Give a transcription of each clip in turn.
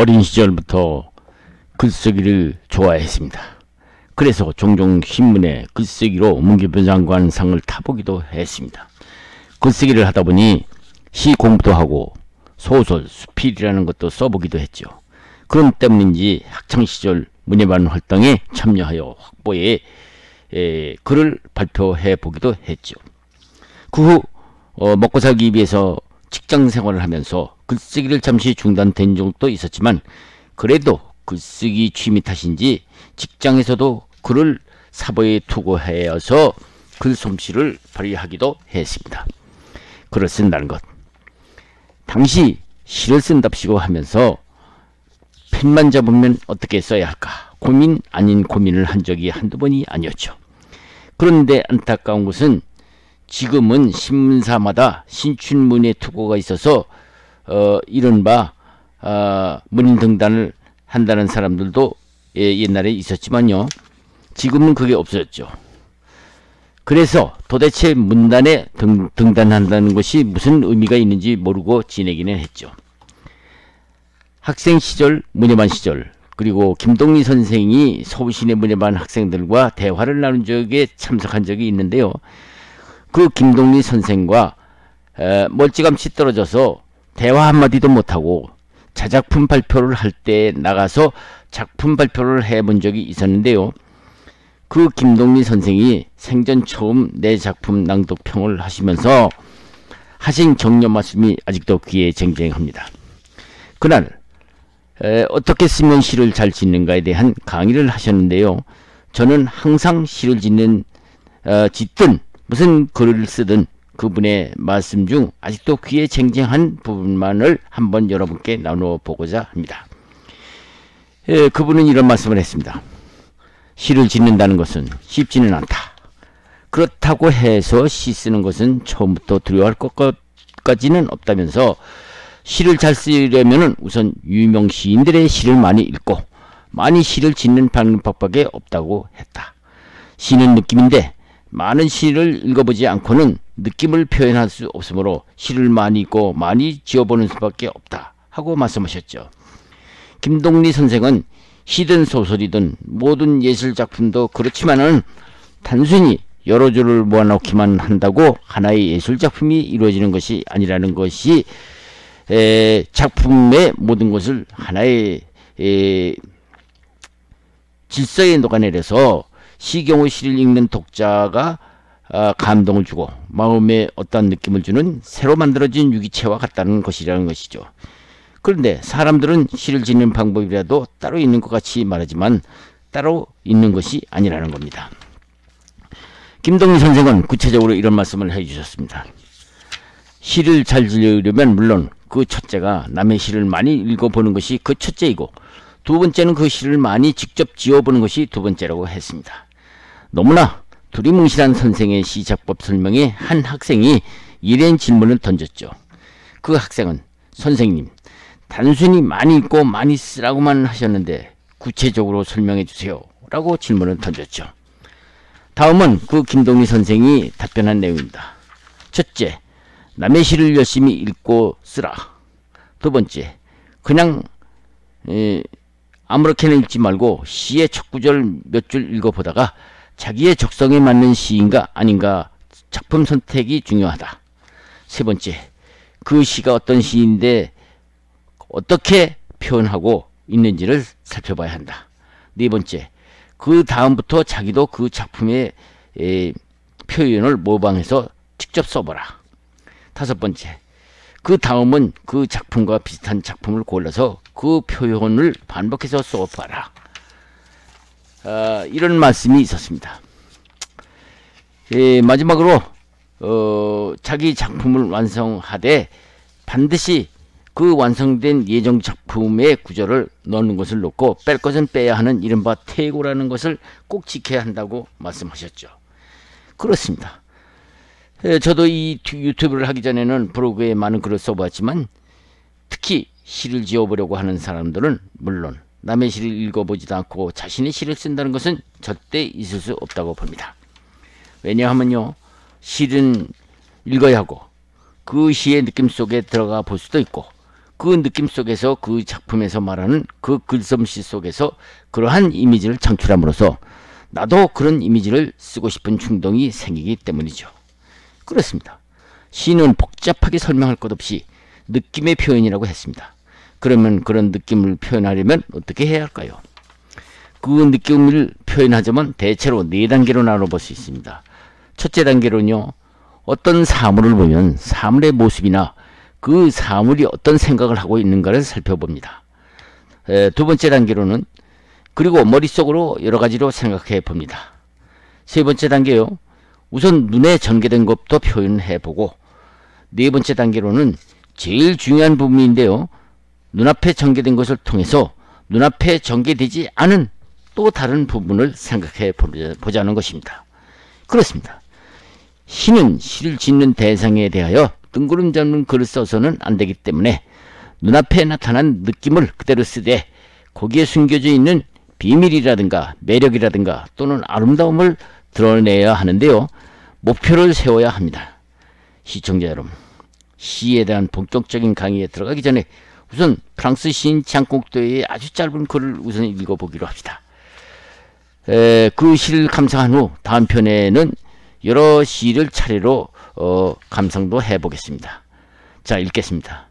어린 시절부터 글쓰기를 좋아했습니다. 그래서 종종 신문에 글쓰기로 문교부 장관 상을 타보기도 했습니다. 글쓰기를 하다 보니 시 공부도 하고 소설, 수필이라는 것도 써보기도 했죠. 그런 때문인지 학창시절 문예반 활동에 참여하여 확보에 글을 발표해 보기도 했죠. 그 후 먹고 살기 위해서 직장 생활을 하면서 글쓰기를 잠시 중단된 적도 있었지만, 그래도 글쓰기 취미 탓인지 직장에서도 글을 사보에 투고하여서 글솜씨를 발휘하기도 했습니다. 글을 쓴다는 것, 당시 시를 쓴답시고 하면서 펜만 잡으면 어떻게 써야 할까 고민 아닌 고민을 한 적이 한두 번이 아니었죠. 그런데 안타까운 것은 지금은 신문사마다 신춘문예 투고가 있어서 이른바 문인등단을 한다는 사람들도 옛날에 있었지만요, 지금은 그게 없어졌죠. 그래서 도대체 문단에 등단한다는 것이 무슨 의미가 있는지 모르고 지내기는 했죠. 학생 시절, 문예반 시절, 그리고 김동리 선생이 서울시내 문예반 학생들과 대화를 나눈 적에 참석한 적이 있는데요. 그 김동리 선생과 멀찌감치 떨어져서 대화 한마디도 못하고 자작품 발표를 할 때 나가서 작품 발표를 해본 적이 있었는데요. 그 김동리 선생이 생전 처음 내 작품 낭독평을 하시면서 하신 격려 말씀이 아직도 귀에 쟁쟁합니다. 그날 어떻게 쓰면 시를 잘 짓는가에 대한 강의를 하셨는데요. 저는 항상 시를 짓든 무슨 글을 쓰든 그분의 말씀 중 아직도 귀에 쟁쟁한 부분만을 한번 여러분께 나누어 보고자 합니다. 그분은 이런 말씀을 했습니다. 시를 짓는다는 것은 쉽지는 않다. 그렇다고 해서 시 쓰는 것은 처음부터 두려워할 것까지는 없다면서, 시를 잘 쓰려면 우선 유명 시인들의 시를 많이 읽고 많이 시를 짓는 방법밖에 없다고 했다. 시는 느낌인데 많은 시를 읽어보지 않고는 느낌을 표현할 수 없으므로 시를 많이 읽고 많이 지어보는 수밖에 없다 하고 말씀하셨죠. 김동리 선생은 시든 소설이든 모든 예술작품도 그렇지만은 단순히 여러 줄을 모아놓기만 한다고 하나의 예술작품이 이루어지는 것이 아니라는 것이, 작품의 모든 것을 하나의 질서에 녹아내려서 시경의 시를 읽는 독자가 감동을 주고 마음에 어떤 느낌을 주는 새로 만들어진 유기체와 같다는 것이라는 것이죠. 그런데 사람들은 시를 짓는 방법이라도 따로 있는 것 같이 말하지만 따로 있는 것이 아니라는 겁니다. 김동리 선생은 구체적으로 이런 말씀을 해주셨습니다. 시를 잘 지으려면 물론 그 첫째가 남의 시를 많이 읽어보는 것이 그 첫째이고, 두 번째는 그 시를 많이 직접 지어보는 것이 두 번째라고 했습니다. 너무나 두리뭉실한 선생의 시작법 설명에 한 학생이 이런 질문을 던졌죠. 그 학생은, 선생님, 단순히 많이 읽고 많이 쓰라고만 하셨는데 구체적으로 설명해 주세요 라고 질문을 던졌죠. 다음은 그 김동리 선생이 답변한 내용입니다. 첫째, 남의 시를 열심히 읽고 쓰라. 두 번째, 그냥 아무렇게나 읽지 말고 시의 첫 구절 몇 줄 읽어보다가 자기의 적성에 맞는 시인가 아닌가 작품 선택이 중요하다. 세 번째, 그 시가 어떤 시인데 어떻게 표현하고 있는지를 살펴봐야 한다. 네 번째, 그 다음부터 자기도 그 작품의 표현을 모방해서 직접 써보라. 다섯 번째, 그 다음은 그 작품과 비슷한 작품을 골라서 그 표현을 반복해서 써봐라. 이런 말씀이 있었습니다. 마지막으로 자기 작품을 완성하되 반드시 그 완성된 예정 작품의 구절을 넣는 것을 넣고 뺄 것은 빼야 하는 이른바 태고라는 것을 꼭 지켜야 한다고 말씀하셨죠. 그렇습니다. 저도 이 유튜브를 하기 전에는 블로그에 많은 글을 써보았지만, 특히 시를 지어보려고 하는 사람들은 물론 남의 시를 읽어보지도 않고 자신의 시를 쓴다는 것은 절대 있을 수 없다고 봅니다. 왜냐하면요, 시는 읽어야 하고 그 시의 느낌 속에 들어가 볼 수도 있고 그 느낌 속에서 그 작품에서 말하는 그 글솜씨 속에서 그러한 이미지를 창출함으로써 나도 그런 이미지를 쓰고 싶은 충동이 생기기 때문이죠. 그렇습니다. 시는 복잡하게 설명할 것 없이 느낌의 표현이라고 했습니다. 그러면 그런 느낌을 표현하려면 어떻게 해야 할까요? 그 느낌을 표현하자면 대체로 4단계로 나눠볼 수 있습니다. 첫째 단계로는요, 어떤 사물을 보면 사물의 모습이나 그 사물이 어떤 생각을 하고 있는가를 살펴봅니다. 두 번째 단계로는 그리고 머릿속으로 여러 가지로 생각해 봅니다. 세 번째 단계요, 우선 눈에 전개된 것부터 표현해 보고, 네 번째 단계로는 제일 중요한 부분인데요, 눈앞에 전개된 것을 통해서 눈앞에 전개되지 않은 또 다른 부분을 생각해 보자는 것입니다. 그렇습니다. 시는 시를 짓는 대상에 대하여 뜬구름 잡는 글을 써서는 안 되기 때문에 눈앞에 나타난 느낌을 그대로 쓰되 거기에 숨겨져 있는 비밀이라든가 매력이라든가 또는 아름다움을 드러내야 하는데요, 목표를 세워야 합니다. 시청자 여러분, 시에 대한 본격적인 강의에 들어가기 전에 우선 프랑스 시인 장콕도의 아주 짧은 글을 우선 읽어보기로 합시다. 그 시를 감상한 후 다음 편에는 여러 시를 차례로 감상도 해보겠습니다. 자, 읽겠습니다.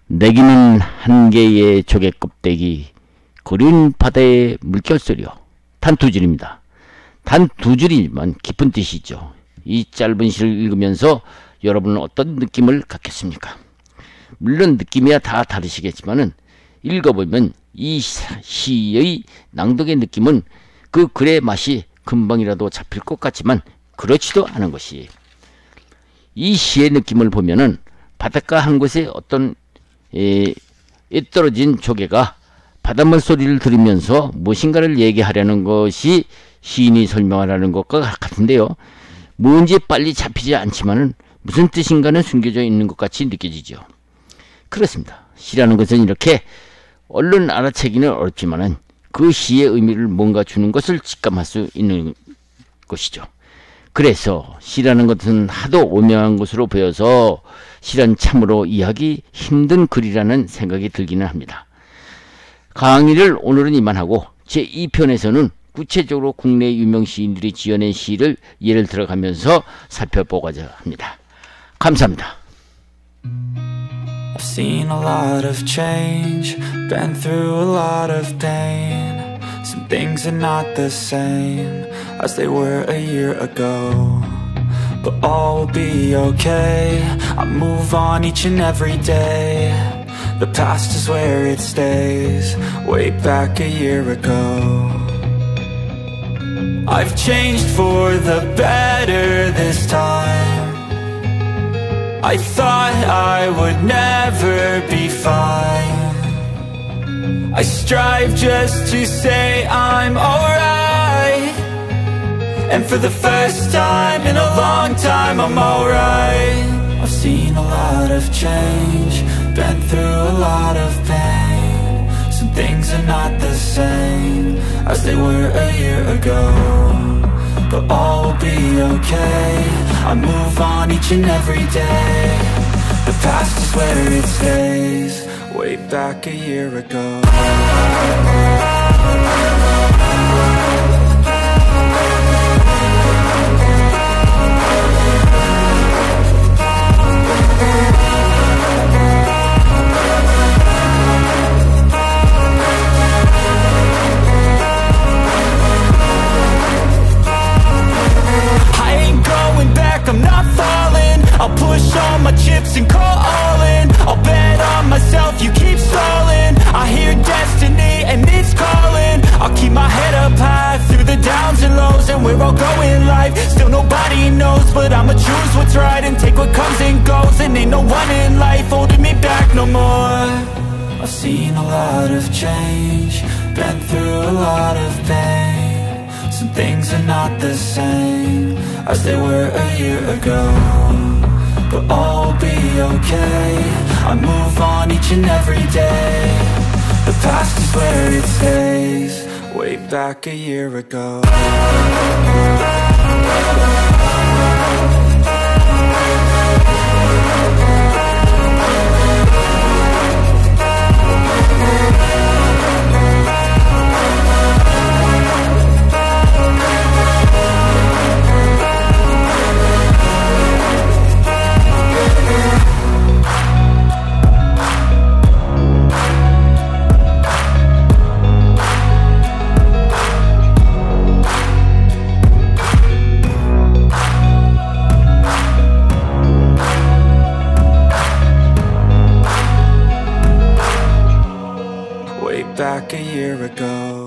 내기는 한 개의 조개 껍데기, 그린 바다의 물결소리요. 단 2줄입니다. 단 2줄이지만 깊은 뜻이 있죠. 이 짧은 시를 읽으면서 여러분은 어떤 느낌을 갖겠습니까? 물론 느낌이야 다 다르시겠지만은 읽어보면 이 시의 낭독의 느낌은 그 글의 맛이 금방이라도 잡힐 것 같지만 그렇지도 않은 것이, 이 시의 느낌을 보면은 바닷가 한 곳에 어떤 떨어진 조개가 바닷물 소리를 들으면서 무엇인가를 얘기하려는 것이 시인이 설명하라는 것과 같은데요, 뭔지 빨리 잡히지 않지만은 무슨 뜻인가는 숨겨져 있는 것 같이 느껴지죠. 그렇습니다. 시라는 것은 이렇게 얼른 알아채기는 어렵지만은 그 시의 의미를 뭔가 주는 것을 직감할 수 있는 것이죠. 그래서 시라는 것은 하도 오묘한 것으로 보여서 시란 참으로 이해하기 힘든 글이라는 생각이 들기는 합니다. 강의를 오늘은 이만하고 제2편에서는 구체적으로 국내 유명 시인들이 지어낸 시를 예를 들어가면서 살펴보고자 합니다. 감사합니다. I've seen a lot of change, been through a lot of pain. Some things are not the same as they were a year ago, but all will be okay. I move on each and every day. The past is where it stays, way back a year ago. I've changed for the better this time. I thought I would never be fine. I strive just to say I'm alright, and for the first time in a long time I'm alright. I've seen a lot of change, been through a lot of pain. Some things are not the same as they were a year ago, but all will be okay. I move on each and every day. The past is where it stays, way back a year ago. I'm not falling, I'll push all my chips and call all in. I'll bet on myself, you keep stalling. I hear destiny and it's calling. I'll keep my head up high through the downs and lows, and where I'll go in life, still nobody knows. But I'ma choose what's right and take what comes and goes, and ain't no one in life holding me back no more. I've seen a lot of change, been through a lot of pain. Some things are not the same as they were a year ago, but all will be okay. I move on each and every day. The past is where it stays, way back a year ago. back a year ago.